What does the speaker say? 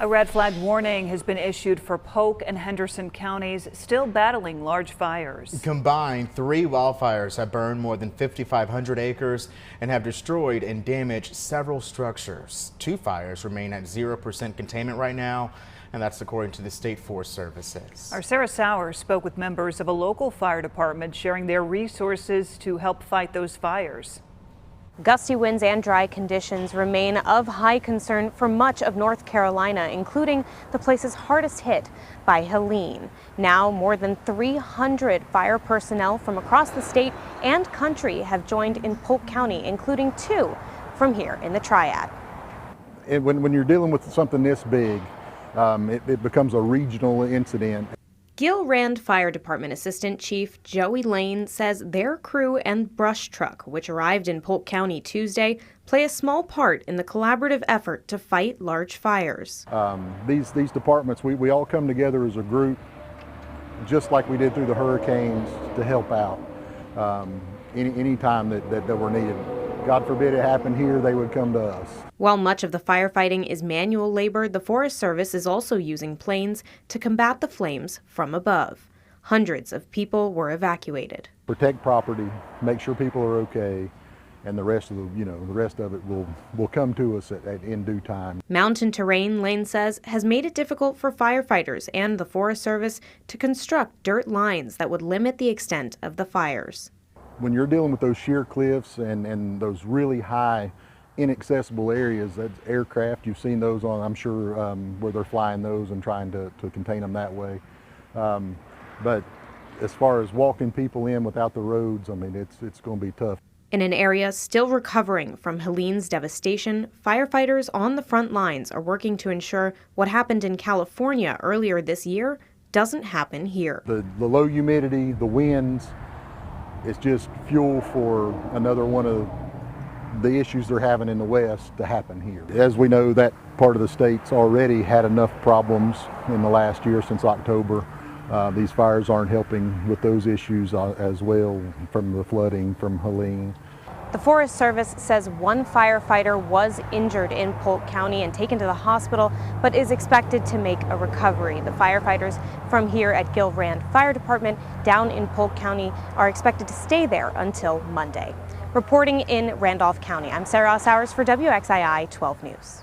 A red flag warning has been issued for Polk and Henderson counties, still battling large fires. Combined, 3 wildfires have burned more than 5,500 acres and have destroyed and damaged several structures. 2 fires remain at 0% containment right now, and that's according to the State Forest Services. Our Sarah Sowers spoke with members of a local fire department sharing their resources to help fight those fires. Gusty winds and dry conditions remain of high concern for much of North Carolina, including the places hardest hit by Helene. Now, more than 300 fire personnel from across the state and country have joined in Polk County, including 2 from here in the Triad. When you're dealing with something this big, it becomes a regional incident. Gilrand Fire Department Assistant Chief Joey Lane says their crew and brush truck, which arrived in Polk County Tuesday, play a small part in the collaborative effort to fight large fires. These departments, we all come together as a group, just like we did through the hurricanes, to help out any time that we're needed. God forbid it happened here, they would come to us. While much of the firefighting is manual labor, the Forest Service is also using planes to combat the flames from above. Hundreds of people were evacuated. Protect property, make sure people are okay, and the rest of it will come to us in due time. Mountain terrain, Lane says, has made it difficult for firefighters and the Forest Service to construct dirt lines that would limit the extent of the fires. When you're dealing with those sheer cliffs and those really high, inaccessible areas, that's aircraft, you've seen those on, I'm sure, where they're flying those and trying to contain them that way. But as far as walking people in without the roads, I mean, it's going to be tough. In an area still recovering from Helene's devastation, firefighters on the front lines are working to ensure what happened in California earlier this year doesn't happen here. The low humidity, the winds, it's just fuel for another one of the issues they're having in the West to happen here. As we know, that part of the state's already had enough problems in the last year since October. These fires aren't helping with those issues as well, from the flooding from Helene. The Forest Service says 1 firefighter was injured in Polk County and taken to the hospital, but is expected to make a recovery. The firefighters from here at Gilrand Fire Department down in Polk County are expected to stay there until Monday. Reporting in Randolph County, I'm Sarah Sowers for WXII 12 News.